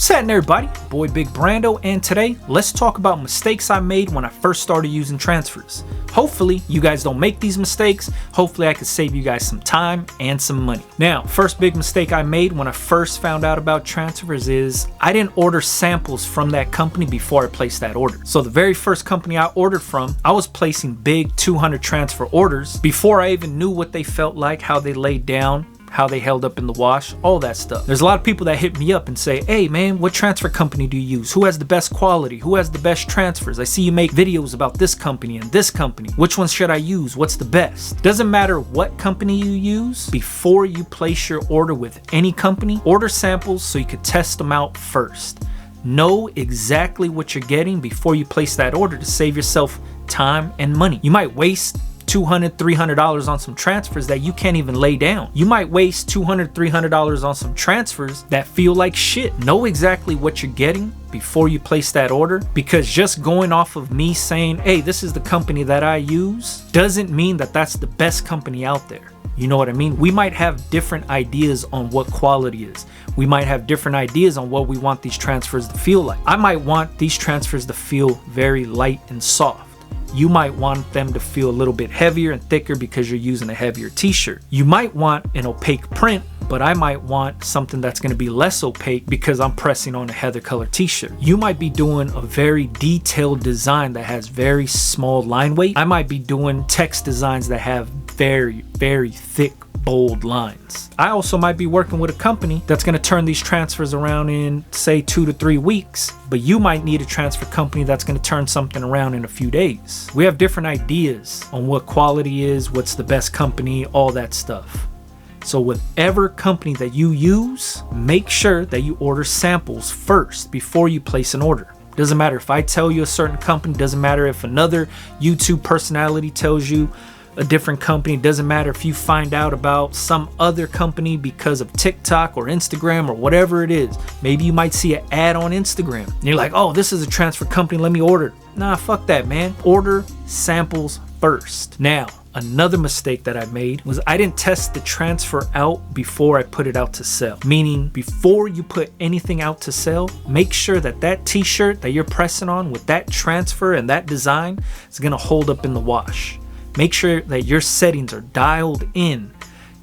What's happening, everybody? Boy Big Brando, and today let's talk about mistakes I made when I first started using transfers. Hopefully you guys don't make these mistakes. Hopefully I could save you guys some time and some money. Now, first big mistake I made when I first found out about transfers is I didn't order samples from that company before I placed that order. So the very first company I ordered from, I was placing big 200 transfer orders before I even knew what they felt like, how they laid down, how they held up in the wash, all that stuff. There's a lot of people that hit me up and say, hey man, what transfer company do you use? Who has the best quality? Who has the best transfers? I see you make videos about this company and this company. Which one should I use? What's the best? Doesn't matter what company you use, before you place your order with any company, order samples so you could test them out first. Know exactly what you're getting before you place that order to save yourself time and money. You might waste $200, $300 on some transfers that you can't even lay down. You might waste $200, $300 on some transfers that feel like shit. Know exactly what you're getting before you place that order, because just going off of me saying, hey, this is the company that I use, doesn't mean that that's the best company out there. You know what I mean? We might have different ideas on what quality is. We might have different ideas on what we want these transfers to feel like. I might want these transfers to feel very light and soft. You might want them to feel a little bit heavier and thicker because you're using a heavier t-shirt. You might want an opaque print, but I might want something that's going to be less opaque because I'm pressing on a heather color t-shirt. You might be doing a very detailed design that has very small line weight. I might be doing text designs that have very, very thick, bold lines. I also might be working with a company that's going to turn these transfers around in, say, 2 to 3 weeks, but you might need a transfer company that's going to turn something around in a few days. We have different ideas on what quality is, what's the best company, all that stuff. So whatever company that you use, make sure that you order samples first before you place an order. Doesn't matter if I tell you a certain company, doesn't matter if another YouTube personality tells you a different company, doesn't matter if you find out about some other company because of TikTok or Instagram or whatever it is. Maybe you might see an ad on Instagram and you're like, oh, this is a transfer company, let me order. Nah, fuck that, man. Order samples first. Now, another mistake that I made was I didn't test the transfer out before I put it out to sell. Meaning, before you put anything out to sell, make sure that that t-shirt that you're pressing on with that transfer and that design is gonna hold up in the wash. Make sure that your settings are dialed in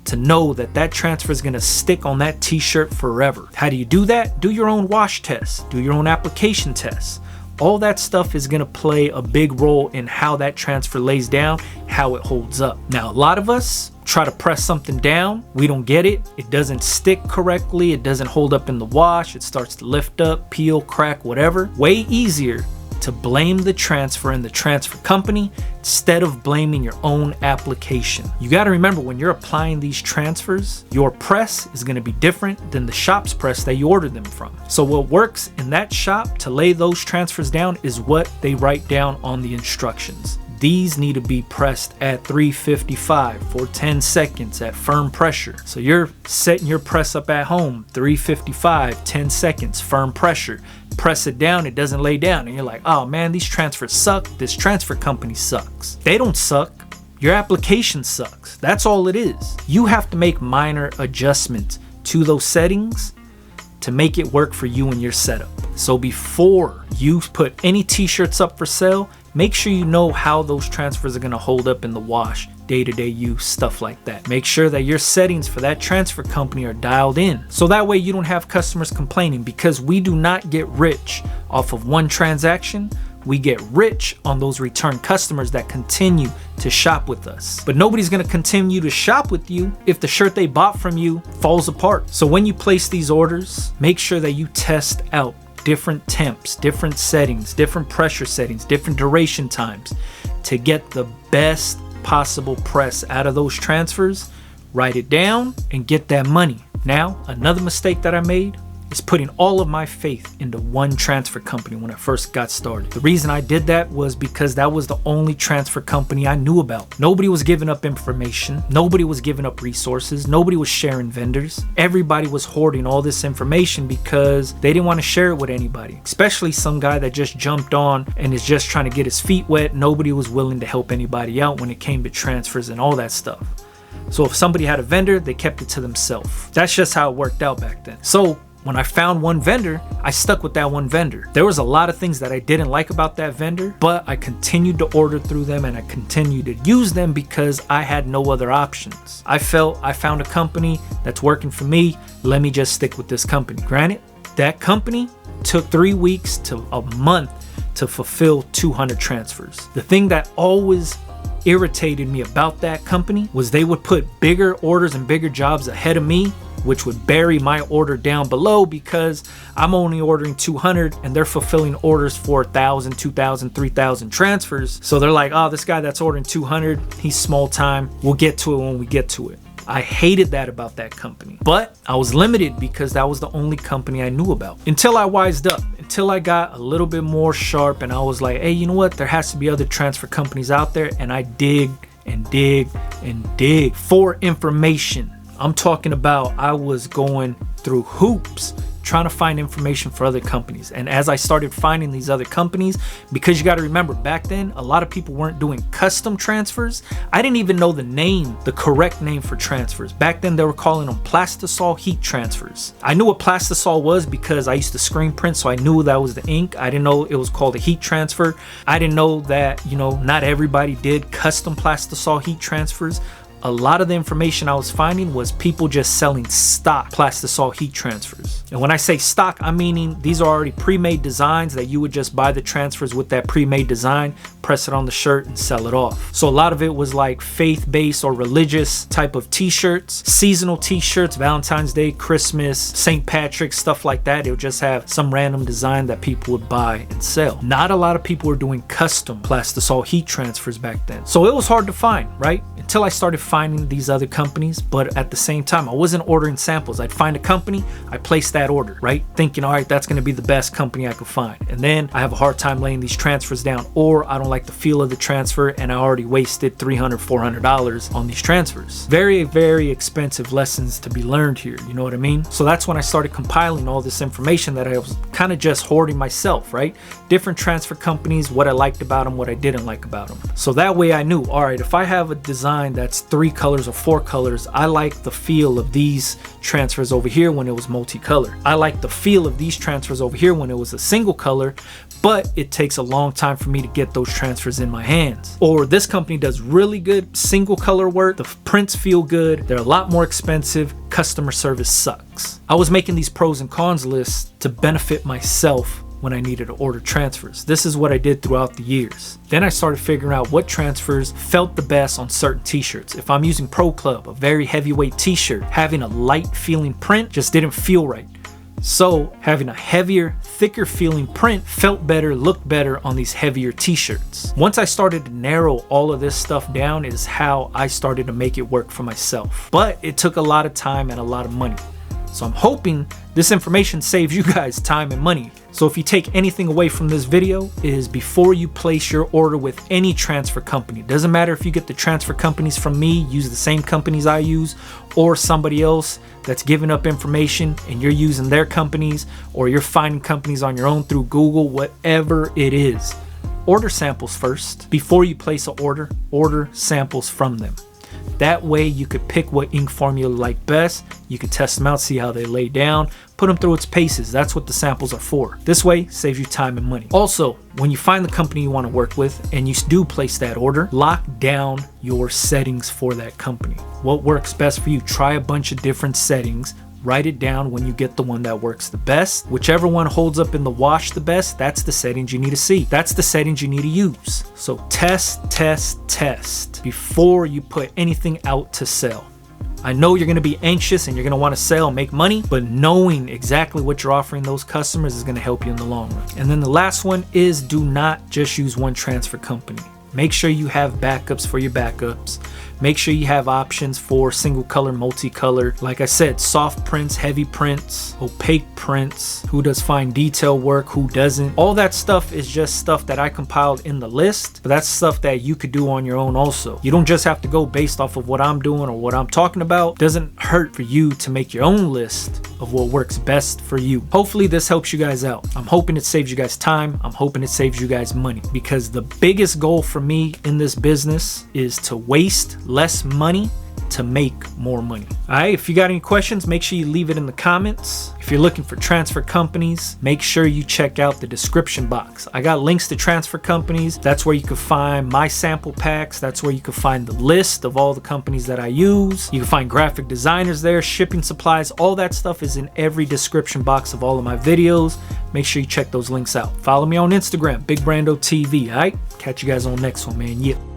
to know that that transfer is going to stick on that t-shirt forever. How do you do that? Do your own wash tests, do your own application tests. All that stuff is going to play a big role in how that transfer lays down, how it holds up. Now, a lot of us try to press something down, we don't get it, it doesn't stick correctly, it doesn't hold up in the wash, it starts to lift up, peel, crack, whatever. Way easier to blame the transfer and the transfer company instead of blaming your own application. You got to remember, when you're applying these transfers, your press is going to be different than the shop's press that you ordered them from. So what works in that shop to lay those transfers down is what they write down on the instructions. These need to be pressed at 355 for 10 seconds at firm pressure. So you're setting your press up at home, 355, 10 seconds, firm pressure. Press it down, it doesn't lay down, and you're like, oh man, these transfers suck. This transfer company sucks. They don't suck. Your application sucks. That's all it is. You have to make minor adjustments to those settings to make it work for you and your setup. So before you put any t-shirts up for sale, make sure you know how those transfers are going to hold up in the wash, day-to-day use, stuff like that. Make sure that your settings for that transfer company are dialed in, so that way you don't have customers complaining, because we do not get rich off of one transaction. We get rich on those return customers that continue to shop with us. But nobody's gonna continue to shop with you if the shirt they bought from you falls apart. So when you place these orders, make sure that you test out different temps, different settings, different pressure settings, different duration times to get the best possible press out of those transfers. Write it down and get that money. Now, another mistake that I made is putting all of my faith into one transfer company when I first got started. The reason I did that was because that was the only transfer company I knew about. Nobody was giving up information. Nobody was giving up resources. Nobody was sharing vendors. Everybody was hoarding all this information because they didn't want to share it with anybody, especially some guy that just jumped on and is just trying to get his feet wet. Nobody was willing to help anybody out when it came to transfers and all that stuff. So if somebody had a vendor, they kept it to themselves. That's just how it worked out back then. So when I found one vendor, I stuck with that one vendor. There was a lot of things that I didn't like about that vendor, but I continued to order through them and I continued to use them because I had no other options. I felt I found a company that's working for me. Let me just stick with this company. Granted, that company took 3 weeks to a month to fulfill 200 transfers. The thing that always irritated me about that company was they would put bigger orders and bigger jobs ahead of me, which would bury my order down below because I'm only ordering 200 and they're fulfilling orders for 1,000, 2,000, 3,000 transfers. So they're like, oh, this guy that's ordering 200, he's small time. We'll get to it when we get to it. I hated that about that company, but I was limited because that was the only company I knew about. Until I wised up, until I got a little bit more sharp and I was like, hey, you know what? There has to be other transfer companies out there. And I dig and dig and dig for information. I'm talking about I was going through hoops trying to find information for other companies. And as I started finding these other companies, because you got to remember back then, a lot of people weren't doing custom transfers. I didn't even know the correct name for transfers. Back then they were calling them plastisol heat transfers. I knew what plastisol was because I used to screen print, so I knew that was the ink. I didn't know it was called a heat transfer. I didn't know that, not everybody did custom plastisol heat transfers. A lot of the information I was finding was people just selling stock plastisol heat transfers. And when I say stock, I'm meaning these are already pre-made designs that you would just buy the transfers with that pre-made design, press it on the shirt and sell it off. So a lot of it was like faith-based or religious type of t-shirts, seasonal t-shirts, Valentine's Day, Christmas, St. Patrick's, stuff like that. It would just have some random design that people would buy and sell. Not a lot of people were doing custom plastisol heat transfers back then. So it was hard to find, right? Until I started finding these other companies, but at the same time, I wasn't ordering samples. I'd find a company, I place that order, right? Thinking, all right, that's gonna be the best company I could find. And then I have a hard time laying these transfers down, or I don't like the feel of the transfer and I already wasted $300, $400 on these transfers. Very, very expensive lessons to be learned here, you know what I mean? So that's when I started compiling all this information that I was kind of just hoarding myself, right? Different transfer companies, what I liked about them, what I didn't like about them. So that way I knew, all right, if I have a design that's 3 colors or 4 colors, I like the feel of these transfers over here when it was multicolor. I like the feel of these transfers over here when it was a single color, but it takes a long time for me to get those transfers in my hands. Or this company does really good single color work, the prints feel good, they're a lot more expensive, customer service sucks. I was making these pros and cons lists to benefit myself when I needed to order transfers. This is what I did throughout the years. Then I started figuring out what transfers felt the best on certain t-shirts. If I'm using Pro Club, a very heavyweight t-shirt, having a light feeling print just didn't feel right. So having a heavier, thicker feeling print felt better, looked better on these heavier t-shirts. Once I started to narrow all of this stuff down is how I started to make it work for myself. But it took a lot of time and a lot of money. So I'm hoping this information saves you guys time and money. So if you take anything away from this video, is before you place your order with any transfer company, doesn't matter if you get the transfer companies from me, use the same companies I use, or somebody else that's giving up information and you're using their companies, or you're finding companies on your own through Google, whatever it is. Order samples first. Before you place an order samples from them. That way you could pick what ink formula you like best. You could test them out, see how they lay down, put them through its paces. That's what the samples are for. This way, saves you time and money. Also, when you find the company you want to work with and you do place that order, lock down your settings for that company. What works best for you? Try a bunch of different settings. Write it down when you get the one that works the best. Whichever one holds up in the wash the best, that's the settings you need to see. That's the settings you need to use. So test before you put anything out to sell. I know you're gonna be anxious and you're gonna wanna sell and make money, but knowing exactly what you're offering those customers is gonna help you in the long run. And then the last one is, do not just use one transfer company. Make sure you have backups for your backups. Make sure you have options for single color, multicolor. Like I said, soft prints, heavy prints, opaque prints, who does fine detail work, who doesn't. All that stuff is just stuff that I compiled in the list, but that's stuff that you could do on your own also. You don't just have to go based off of what I'm doing or what I'm talking about. It doesn't hurt for you to make your own list of what works best for you. Hopefully this helps you guys out. I'm hoping it saves you guys time. I'm hoping it saves you guys money, because the biggest goal for me in this business is to waste less money to make more money. All right, if you got any questions, make sure you leave it in the comments. If you're looking for transfer companies, make sure you check out the description box. I got links to transfer companies. That's where you can find my sample packs. That's where you can find the list of all the companies that I use. You can find graphic designers there, shipping supplies, all that stuff is in every description box of all of my videos. Make sure you check those links out. Follow me on Instagram, BigBrandoTV, all right? Catch you guys on the next one, man. Yeah.